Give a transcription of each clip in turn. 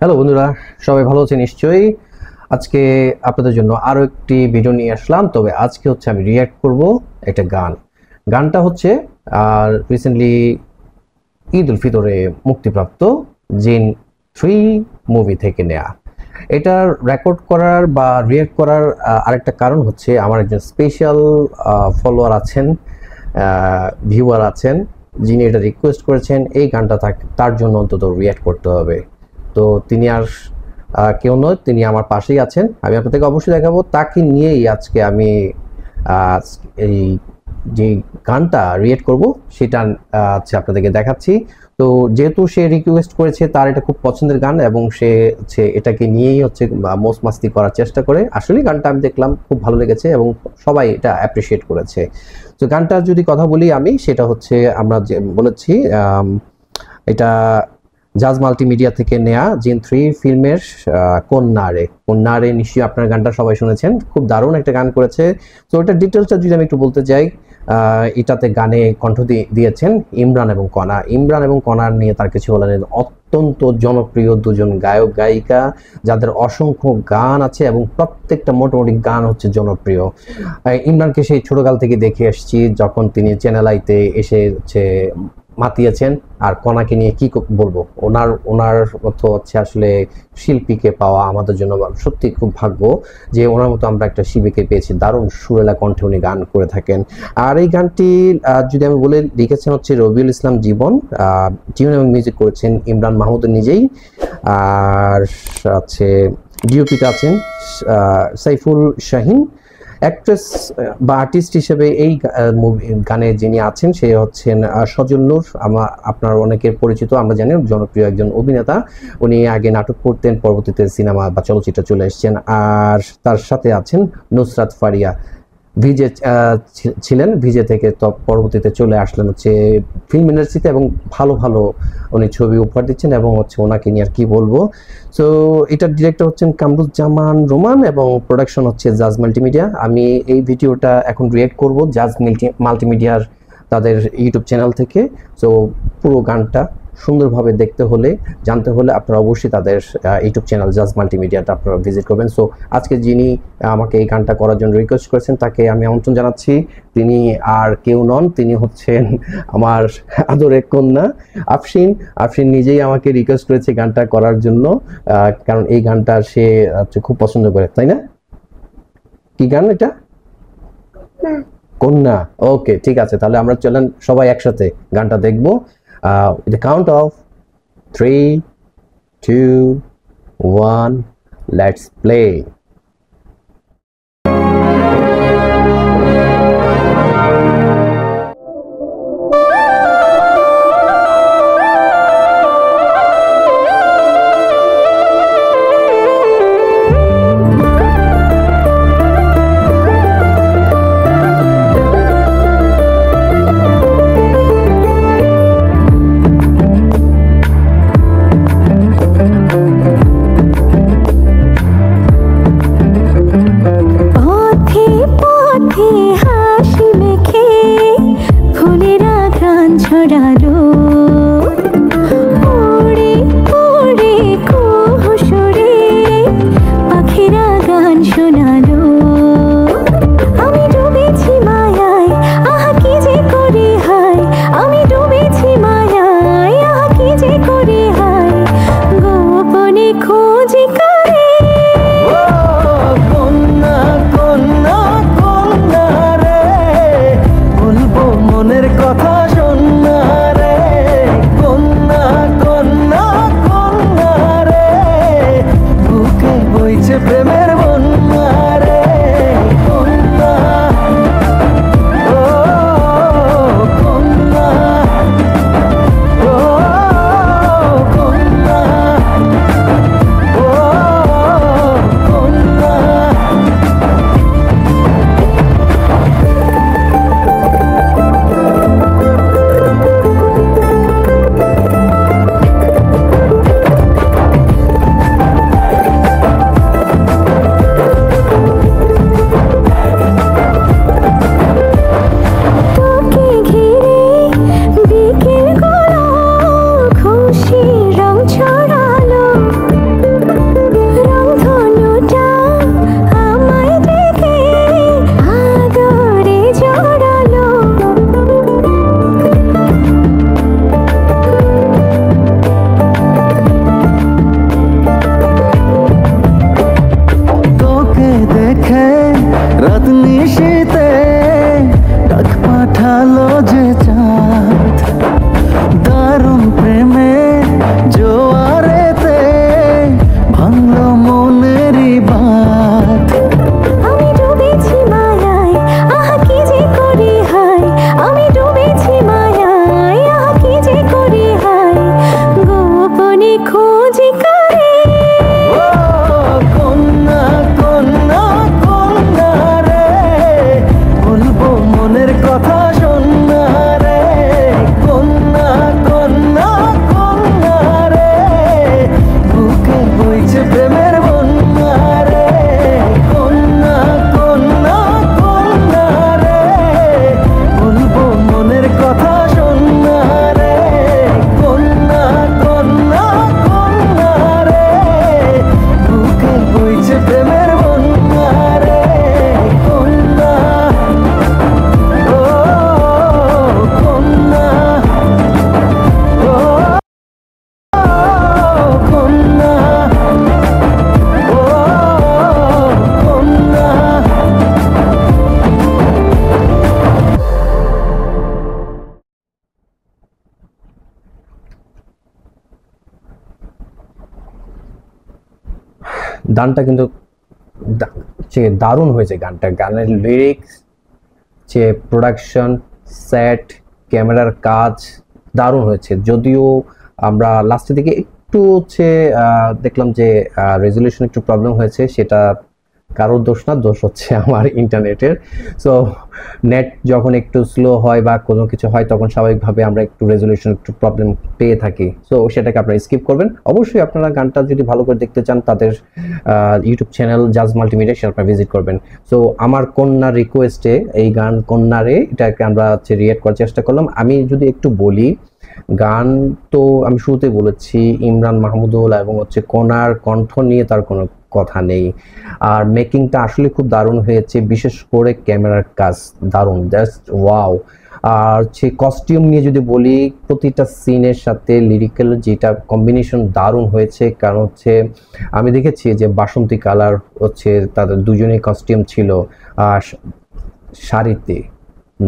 Hello বন্ধুরা, সবাই ভালো আছেন নিশ্চয়ই। আজকে আপনাদের জন্য আরো একটি ভিডিও নিয়ে আসলাম। তবে আজকে হচ্ছে আমি রিয়্যাক্ট করব একটা গানটা হচ্ছে রিসেন্টলি ঈদ উল ফিতরে মুক্তিপ্রাপ্ত জিন 3 মুভি থেকে নেয়া। এটা রেকর্ড করার বা রিয়্যাক্ট করার আরেকটা কারণ হচ্ছে আমার একজন স্পেশাল ফলোয়ার আছেন, ভিউয়ার আছেন, যিনি এটা রিকোয়েস্ট করেছেন এই গানটা তার জন্য অন্তত রিয়্যাক্ট করতে হবে। তো তিনি আর কেউ নয়, তিনি আমার পাশেই আছেন। আমি আপনাদেরকে অবশ্যই দেখাবো। তাকে নিয়েই আজকে আমি এই যে গানটা রিয়েক্ট করব সেটা হচ্ছে আপনাদেরকে দেখাচ্ছি। তো যেহেতু সে রিকোয়েস্ট করেছে, তার এটা খুব পছন্দের গান এবং সে হচ্ছে এটাকে নিয়েই হচ্ছে মোস্ট মাস্তি করার চেষ্টা করে। আসলে গানটা আমি দেখলাম, খুব ভালো লেগেছে এবং সবাই এটা অ্যাপ্রিসিয়েট করেছে। তো গানটার যদি কথা বলি আমি, সেটা হচ্ছে আমরা যে বলেছি এটা জাজ মাল্টিমিডিয়া থেকে নেয়া জিন 3 ফিল্মের কন্যারে নিশ্চয়ই আপনার গানটা সবাই শুনেছেন। খুব দারুণ একটা গান করেছে। তো এটার ডিটেলসটা যদি আমি একটু বলতে যাই, এটাতে গানে কণ্ঠ দিয়েছেন ইমরান এবং কণার নিয়ে তার কিছু বলেন। অত্যন্ত জনপ্রিয় দুজন গায়ক গায়িকা, যাদের অসংখ্য গান আছে এবং প্রত্যেকটা মোটামুটি গান হচ্ছে জনপ্রিয়। ইমরানকে সেই ছোটকাল থেকে দেখে আসছি, যখন তিনি চ্যানেল আইতে এসে হচ্ছে মাতিয়েছেন। আর কণাকে নিয়ে কি বলবো, ওনার মতো হচ্ছে আসলে শিল্পীকে পাওয়া আমাদের জন্য সত্যি খুব ভাগ্য যে ওনার মতো আমরা একটা শিল্পীকে পেয়েছি। দারুণ সুরেলা কণ্ঠে উনি গান করে থাকেন। আর এই গানটি যদি আমি বলে, লিখেছেন হচ্ছে রবিউল ইসলাম জীবন, টিউন এবং মিউজিক করেছেন ইমরান মাহমুদ নিজেই। আর আছে ডিওপিতে আছেন সাইফুল শাহিন। অ্যাক্ট্রেস বা আর্টিস্ট হিসেবে এই গানে যিনি আছেন সে হচ্ছেন সজল নূর। আপনার অনেকের পরিচিত, আমরা জানি জনপ্রিয় একজন অভিনেতা। উনি আগে নাটক করতেন, পরবর্তীতে সিনেমা বা চলচ্চিত্রে চলে এসেছেন। আর তার সাথে আছেন নুসরাত ফারিয়া, ভিজে ছিলেন, ভিজে থেকে তো পরবর্তীতে চলে আসলেন হচ্ছে ফিল্ম ইন্ডাস্ট্রিতে এবং ভালো ভালো উনি ছবি উপহার দিচ্ছেন এবং হচ্ছে ওনাকে নিয়ে আর কি বলবো। সো এটার ডিরেক্টর হচ্ছেন কামরুজ্জামান রোমান এবং প্রোডাকশন হচ্ছে জাজ মাল্টিমিডিয়া। আমি এই ভিডিওটা এখন রিয়েক্ট করব জাজ মাল্টিমিডিয়ার তাদের ইউটিউব চ্যানেল থেকে। সো পুরো গানটা সুন্দরভাবে দেখতে হলে, জানতে হলে আপনারা অবশ্যই তাদের ইউটিউব চ্যানেল জাজ মাল্টিমিডিয়াটা আপনারা ভিজিট করবেন। সো আজকে যিনি আমাকে এই গানটা করার জন্য রিকোয়েস্ট করেছেন তাকে আমি আমন্ত্রণ জানাচ্ছি। তিনি আর কেউ নন, তিনি হচ্ছেন আমার আদরের কন্যা আফরিন নিজেই আমাকে রিকোয়েস্ট করেছে গানটা করার জন্য, কারণ এই গানটা সে খুব পছন্দ করে, তাই না? কি গান এটা? কন্যা। ওকে, ঠিক আছে, তাহলে আমরা চলেন সবাই একসাথে গানটা দেখবো। The count of 3, 2, 1, let's play. গানটা কিন্তু দারুণ হয়েছে, গানের লিরিক্স, প্রোডাকশন, সেট, ক্যামেরার কাজ দারুণ হয়েছে। যদিও আমরা লাস্টের দিকে একটু দেখলাম যে রেজুলেশন একটু প্রবলেম হয়েছে, সেটা কারোর দোষ না, দোষ হচ্ছে আমার ইন্টারনেটের। সো নেট যখন একটু স্লো হয় বা কোনো কিছু হয় তখন স্বাভাবিকভাবে আমরা একটু রেজুলেশন একটু প্রবলেম পেয়ে থাকি। সো সেটাকে আপনারা স্কিপ করবেন। অবশ্যই আপনারা গানটা যদি ভালো করে দেখতে চান তাদের ইউটিউব চ্যানেল জাজ মাল্টিমিডিয়া, সেটা আপনারা ভিজিট করবেন। সো আমার কন্যার রিকোয়েস্টে এই গান কন্যারে এটাকে আমরা রিয়েক্ট করার চেষ্টা করলাম। আমি যদি একটু বলি, গান তো আমি শুরুতে বলেছি ইমরান মাহমুদুল এবং কণার কণ্ঠ নিয়ে তার কোনো কথা নেই। আর মেকিংটা আসলে খুব দারুণ হয়েছে, বিশেষ করে ক্যামেরার কাজ দারুণ, জাস্ট ওয়াও। আর কস্টিউম নিয়ে যদি বলি, প্রতিটা সিনের সাথে লিরিক্যাল যেটা কম্বিনেশন দারুণ হয়েছে। কারণ আমি দেখেছি যে বাসন্তী কালার তাদের দুজনেই কস্টিউম ছিল, আর শাড়িতে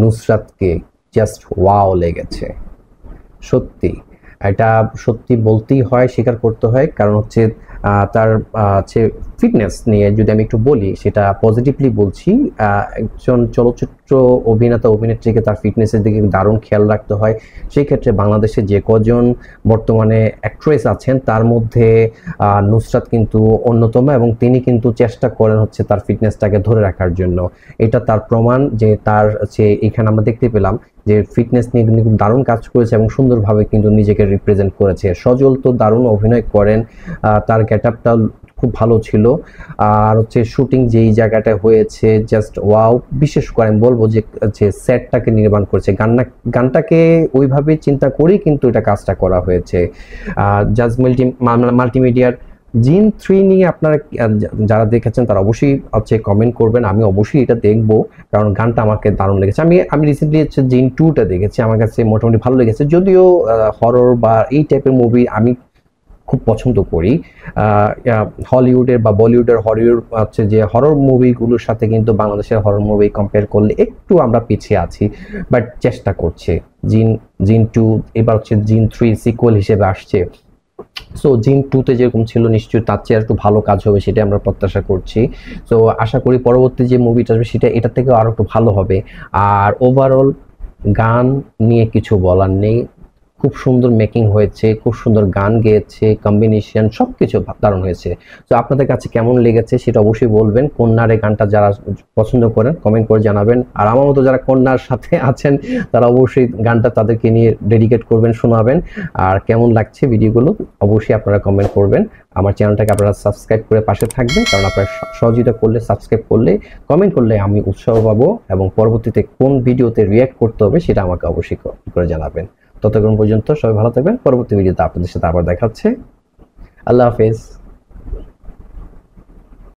নুসরাতকে জাস্ট ওয়াও লেগেছে। সত্যি এটা সত্যি বলতেই হয়, স্বীকার করতে হয়। কারণ তার ফিটনেস নিয়ে যদি আমি একটু বলি, সেটা পজিটিভলি বলছি। একজন চলচ্চিত্র অভিনেত্রীকে তার ফিটনেসের দিকে দারুণ খেয়াল রাখতে হয়। সেই ক্ষেত্রে বাংলাদেশে যে কজন বর্তমানে অ্যাক্ট্রেস আছেন তার মধ্যে নুসরাত কিন্তু অন্যতম, এবং তিনি কিন্তু চেষ্টা করেন তার ফিটনেসটাকে ধরে রাখার জন্য। এটা তার প্রমাণ যে তার এখানে আমরা দেখতে পেলাম যে ফিটনেস নিয়ে কিন্তু দারুণ কাজ করেছে এবং সুন্দরভাবে কিন্তু নিজেকে রিপ্রেজেন্ট করেছে। সজল তো দারুণ অভিনয় করেন, তার গেটআপটা খুব ভালো ছিল। আর শুটিং যেই জায়গাটায় হয়েছে জাস্ট ওয়াও। বিশেষ করে আমি বলবো যে সেটটাকে নির্মাণ করেছে, গানটাকে ওইভাবে চিন্তা করেই কিন্তু এটা কাজটা করা হয়েছে। জাজ মাল্টিমিডিয়ার জিন 3 নিয়ে আপনারা যারা দেখেছেন তারা অবশ্যই কমেন্ট করবেন। আমি অবশ্যই এটা দেখবো, কারণ গানটা আমাকে দারুণ লেগেছে। আমি রিসেন্টলি জিন 2টা দেখেছি, আমার কাছে মোটামুটি ভালো লেগেছে। যদিও হরর বা এই টাইপের মুভি আমি খুব পছন্দ করি। হলিউডের বা বলিউডের যে হরর মুভিগুলোর সাথে কিন্তু বাংলাদেশের হরর মুভি কম্পেয়ার করলে একটু আমরা পিছিয়ে আছি, বাট চেষ্টা করছে। জিন 2 এবার জিন 3 সিকুয়েল হিসেবে আসছে। সো জিন 2তে যেরকম ছিল, নিশ্চয়ই তার চেয়ে একটু ভালো কাজ হবে, সেটা আমরা প্রত্যাশা করছি। সো আশা করি পরবর্তী যে মুভিটা আসবে সেটা এটার থেকেও আরো একটু ভালো হবে। আর ওভারঅল গান নিয়ে কিছু বলার নেই, খুব সুন্দর মেকিং হয়েছে, খুব সুন্দর গান গেয়েছে, কম্বিনেশন সবকিছু দারুণ হয়েছে। তো আপনাদের কাছে কেমন লেগেছে সেটা অবশ্যই বলবেন। কন্যার এই গানটা যারা পছন্দ করেন কমেন্ট করে জানাবেন। আর আমার মতো যারা কন্যার সাথে আছেন তারা অবশ্যই গানটা তাদেরকে নিয়ে ডেডিকেট করবেন, শোনাবেন। আর কেমন লাগছে ভিডিওগুলো অবশ্যই আপনারা কমেন্ট করবেন। আমার চ্যানেলটাকে আপনারা সাবস্ক্রাইব করে পাশে থাকবেন, কারণ আপনারা সহযোগিতা করলে, সাবস্ক্রাইব করলে, কমেন্ট করলে আমি উৎসাহ পাবো, এবং পরবর্তীতে কোন ভিডিওতে রিঅ্যাক্ট করতে হবে সেটা আমাকে অবশ্যই করে জানাবেন। ততক্ষণ পর্যন্ত সবাই ভালো থাকবেন। পরবর্তী ভিডিওতে আপনাদের সাথে আবার দেখা হচ্ছে। আল্লাহ হাফেজ।